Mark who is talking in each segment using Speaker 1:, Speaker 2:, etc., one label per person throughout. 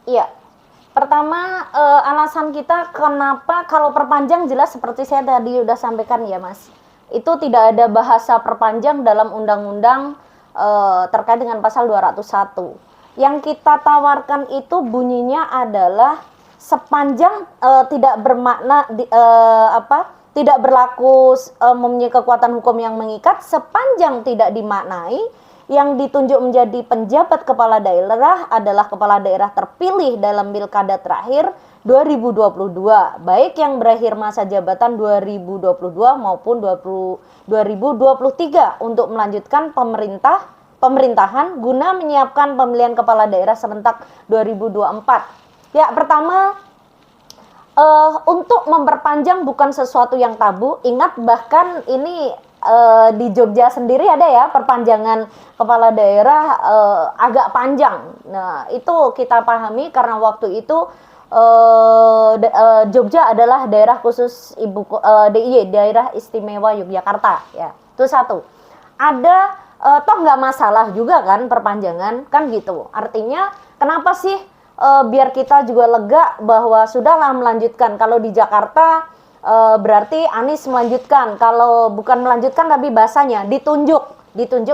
Speaker 1: Iya. Pertama, alasan kita kenapa kalau perpanjang jelas seperti saya tadi udah sampaikan ya Mas, itu tidak ada bahasa perpanjang dalam undang-undang terkait dengan pasal 201. Yang kita tawarkan itu bunyinya adalah sepanjang tidak bermakna tidak berlaku mempunyai kekuatan hukum yang mengikat, sepanjang tidak dimaknai yang ditunjuk menjadi penjabat kepala daerah adalah kepala daerah terpilih dalam pilkada terakhir 2022, baik yang berakhir masa jabatan 2022 maupun 2023 untuk melanjutkan pemerintahan guna menyiapkan pemilihan kepala daerah serentak 2024. Ya, pertama, untuk memperpanjang bukan sesuatu yang tabu. Ingat, bahkan ini di Jogja sendiri ada ya perpanjangan kepala daerah agak panjang. Nah, itu kita pahami karena waktu itu Jogja adalah daerah khusus DIY, daerah istimewa Yogyakarta ya. Itu satu. Ada toh nggak masalah juga kan perpanjangan kan gitu. Artinya kenapa sih biar kita juga lega bahwa sudahlah melanjutkan. Kalau di Jakarta berarti Anies melanjutkan, kalau bukan melanjutkan tapi bahasanya ditunjuk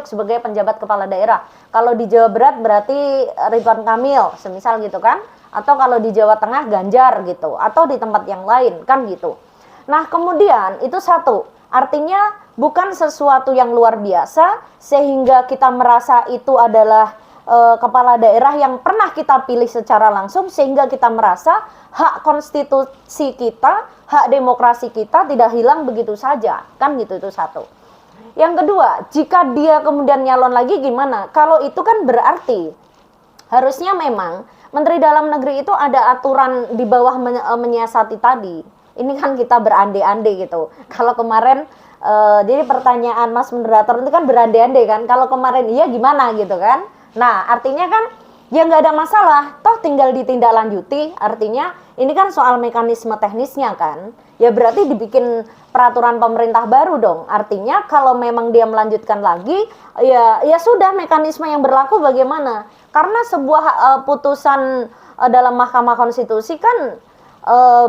Speaker 1: sebagai penjabat kepala daerah. Kalau di Jawa Barat berarti Ridwan Kamil semisal gitu kan, atau kalau di Jawa Tengah Ganjar gitu, atau di tempat yang lain kan gitu. Nah kemudian itu satu, artinya bukan sesuatu yang luar biasa sehingga kita merasa itu adalah kepala daerah yang pernah kita pilih secara langsung sehingga kita merasa hak konstitusi kita, hak demokrasi kita tidak hilang begitu saja, kan gitu. Itu satu. Yang kedua, jika dia kemudian nyalon lagi gimana? Kalau itu kan berarti harusnya memang Menteri Dalam Negeri itu ada aturan di bawah menyiasati tadi. Ini kan kita berandai-andai gitu. Kalau kemarin jadi pertanyaan Mas moderator itu kan berandai-andai kan. Kalau kemarin iya gimana gitu kan? Nah, artinya kan ya nggak ada masalah, toh tinggal ditindaklanjuti. Artinya ini kan soal mekanisme teknisnya kan. Ya berarti dibikin peraturan pemerintah baru dong. Artinya kalau memang dia melanjutkan lagi, ya sudah mekanisme yang berlaku bagaimana? Karena sebuah putusan dalam Mahkamah Konstitusi kan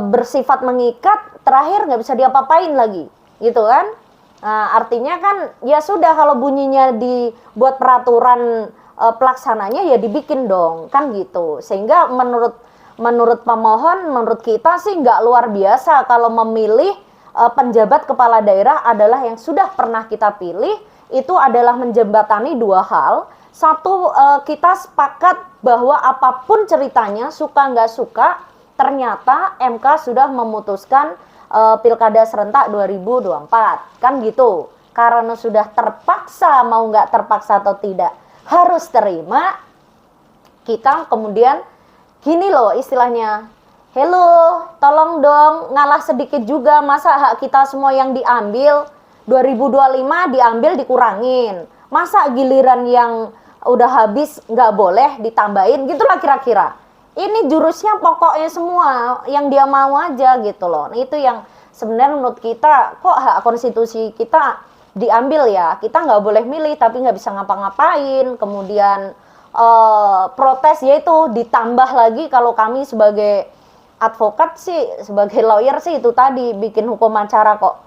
Speaker 1: bersifat mengikat, terakhir nggak bisa diapa-apain lagi, gitu kan? Nah, artinya kan ya sudah kalau bunyinya dibuat peraturan pelaksananya ya dibikin dong kan gitu, sehingga menurut pemohon, menurut kita sih nggak luar biasa kalau memilih penjabat kepala daerah adalah yang sudah pernah kita pilih. Itu adalah menjembatani dua hal. Satu, kita sepakat bahwa apapun ceritanya, suka nggak suka, ternyata MK sudah memutuskan pilkada serentak 2024 kan gitu. Karena sudah terpaksa, mau nggak terpaksa atau tidak harus terima, kita kemudian gini loh istilahnya, hello tolong dong ngalah sedikit juga, masa hak kita semua yang diambil 2025 diambil dikurangin, masa giliran yang udah habis nggak boleh ditambahin, gitulah kira-kira. Ini jurusnya pokoknya semua yang dia mau aja gitu loh. Nah, itu yang sebenarnya menurut kita kok hak konstitusi kita diambil ya, kita nggak boleh milih tapi nggak bisa ngapa-ngapain, kemudian protes yaitu ditambah lagi. Kalau kami sebagai advokat sih, sebagai lawyer sih itu tadi bikin hukum acara kok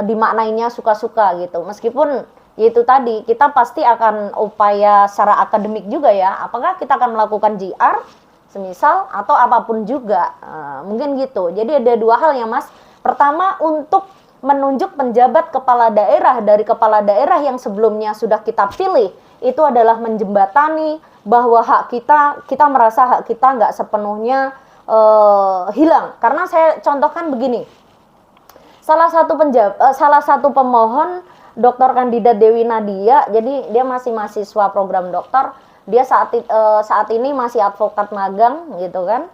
Speaker 1: dimaknainya suka-suka gitu, meskipun yaitu tadi kita pasti akan upaya secara akademik juga ya, apakah kita akan melakukan JR semisal atau apapun juga, mungkin gitu. Jadi ada dua hal ya Mas. Pertama, untuk menunjuk penjabat kepala daerah dari kepala daerah yang sebelumnya sudah kita pilih, itu adalah menjembatani bahwa hak kita merasa hak kita nggak sepenuhnya hilang. Karena saya contohkan begini, salah satu pemohon Dr. Kandidat Dewi Nadia, jadi dia masih mahasiswa program dokter, dia saat ini masih advokat magang gitu kan.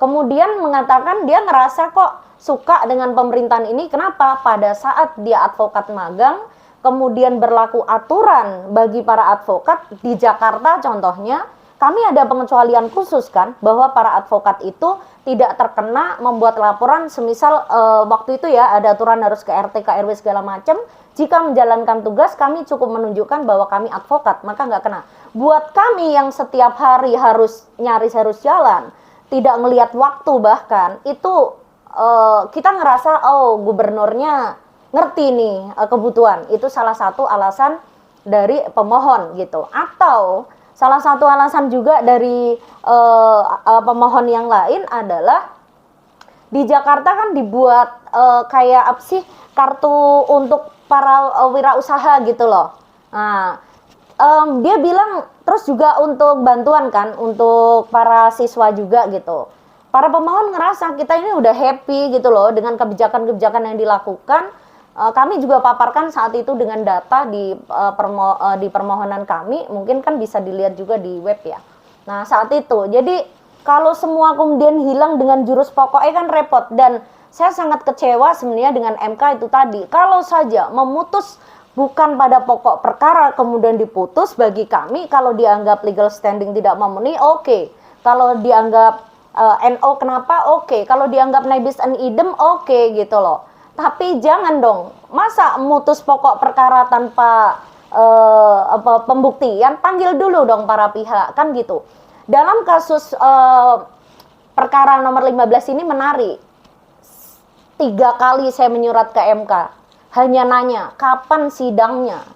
Speaker 1: Kemudian mengatakan dia ngerasa kok suka dengan pemerintahan ini. Kenapa? Pada saat dia advokat magang, kemudian berlaku aturan bagi para advokat di Jakarta contohnya, kami ada pengecualian khusus kan, bahwa para advokat itu tidak terkena membuat laporan semisal waktu itu ya ada aturan harus ke RT, ke RW segala macam. Jika menjalankan tugas kami cukup menunjukkan bahwa kami advokat, maka nggak kena. buat kami yang setiap hari harus nyaris harus jalan, tidak ngelihat waktu bahkan, itu kita ngerasa oh gubernurnya ngerti nih kebutuhan. Itu salah satu alasan dari pemohon gitu. Atau salah satu alasan juga dari pemohon yang lain adalah di Jakarta kan dibuat kayak apa sih, kartu untuk para wirausaha gitu loh. Nah, dia bilang terus juga untuk bantuan kan untuk para siswa juga gitu. Para pemohon ngerasa kita ini udah happy gitu loh dengan kebijakan-kebijakan yang dilakukan. Kami juga paparkan saat itu dengan data di permohonan kami, mungkin kan bisa dilihat juga di web ya. Nah saat itu, jadi kalau semua kemudian hilang dengan jurus pokoknya kan repot, dan saya sangat kecewa sebenarnya dengan MK itu tadi. Kalau saja memutus bukan pada pokok perkara kemudian diputus, bagi kami kalau dianggap legal standing tidak memenuhi, oke. Kalau dianggap NO kenapa, oke. Kalau dianggap nebis and idem, oke gitu loh. Tapi jangan dong, masa mutus pokok perkara tanpa pembuktian, panggil dulu dong para pihak, kan gitu. Dalam kasus perkara nomor 15 ini menarik. 3 kali saya menyurat ke MK, hanya nanya kapan sidangnya.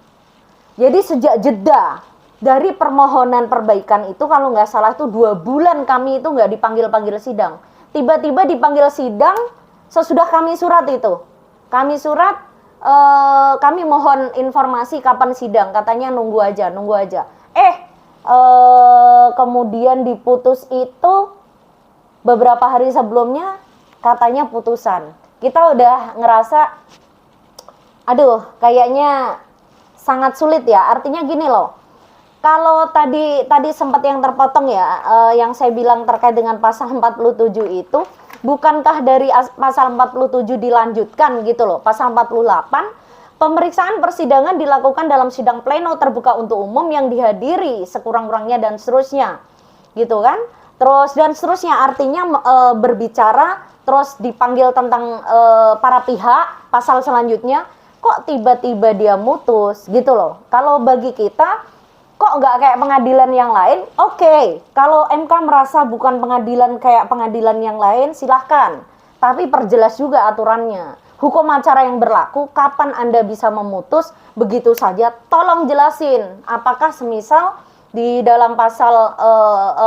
Speaker 1: Jadi sejak jeda dari permohonan perbaikan itu, kalau nggak salah itu 2 bulan kami itu nggak dipanggil-panggil sidang. Tiba-tiba dipanggil sidang sesudah kami surat itu. Kami surat, kami mohon informasi kapan sidang, katanya nunggu aja. Kemudian diputus itu beberapa hari sebelumnya katanya putusan. Kita udah ngerasa, aduh kayaknya sangat sulit ya. Artinya gini loh, kalau tadi sempat yang terpotong ya, yang saya bilang terkait dengan pasal 47 itu, bukankah dari pasal 47 dilanjutkan gitu loh, pasal 48, pemeriksaan persidangan dilakukan dalam sidang pleno terbuka untuk umum yang dihadiri sekurang-kurangnya dan seterusnya, gitu kan? Terus dan seterusnya, artinya berbicara, terus dipanggil tentang para pihak, pasal selanjutnya, kok tiba-tiba dia mutus, gitu loh. Kalau bagi kita, kok nggak kayak pengadilan yang lain? Oke, kalau MK merasa bukan pengadilan kayak pengadilan yang lain, silahkan. Tapi perjelas juga aturannya. Hukum acara yang berlaku, kapan Anda bisa memutus begitu saja, tolong jelasin. Apakah semisal di dalam pasal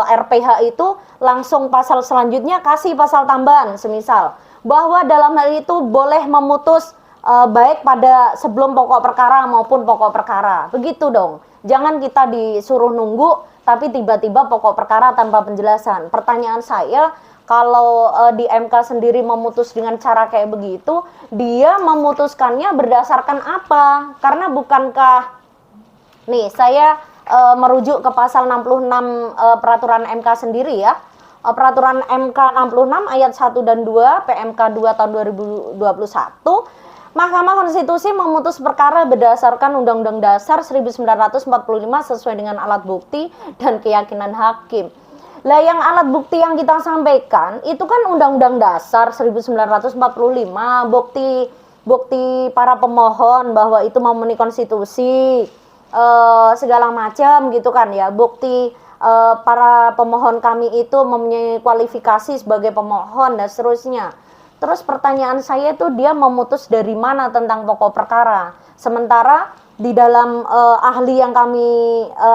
Speaker 1: RPH itu langsung pasal selanjutnya kasih pasal tambahan, semisal bahwa dalam hal itu boleh memutus baik pada sebelum pokok perkara maupun pokok perkara. Begitu dong. Jangan kita disuruh nunggu, tapi tiba-tiba pokok perkara tanpa penjelasan. Pertanyaan saya, kalau di MK sendiri memutus dengan cara kayak begitu, dia memutuskannya berdasarkan apa? Karena bukankah, nih saya merujuk ke pasal 66 peraturan MK sendiri ya. Peraturan MK 66 ayat 1 dan 2, PMK 2 tahun 2021, Mahkamah Konstitusi memutus perkara berdasarkan Undang-Undang Dasar 1945 sesuai dengan alat bukti dan keyakinan hakim. Lah yang alat bukti yang kita sampaikan itu kan Undang-Undang Dasar 1945, bukti para pemohon bahwa itu memenuhi konstitusi, segala macam gitu kan ya. Bukti para pemohon kami itu mempunyai kualifikasi sebagai pemohon dan seterusnya. Terus pertanyaan saya itu, dia memutus dari mana tentang pokok perkara? Sementara di dalam ahli yang kami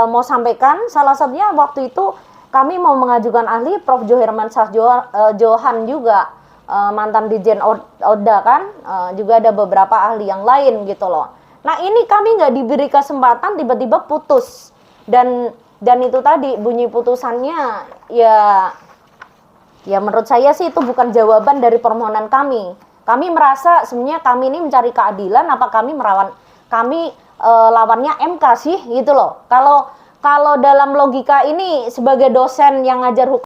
Speaker 1: mau sampaikan, salah satunya waktu itu kami mau mengajukan ahli Prof. Joherman Syah Johan juga, mantan Dirjen Oda kan, juga ada beberapa ahli yang lain gitu loh. Nah ini kami nggak diberi kesempatan, tiba-tiba putus. Dan itu tadi bunyi putusannya ya menurut saya sih itu bukan jawaban dari permohonan kami. Kami merasa sebenarnya kami ini mencari keadilan, apa kami lawannya MK sih gitu loh. Kalau dalam logika ini sebagai dosen yang ngajar hukum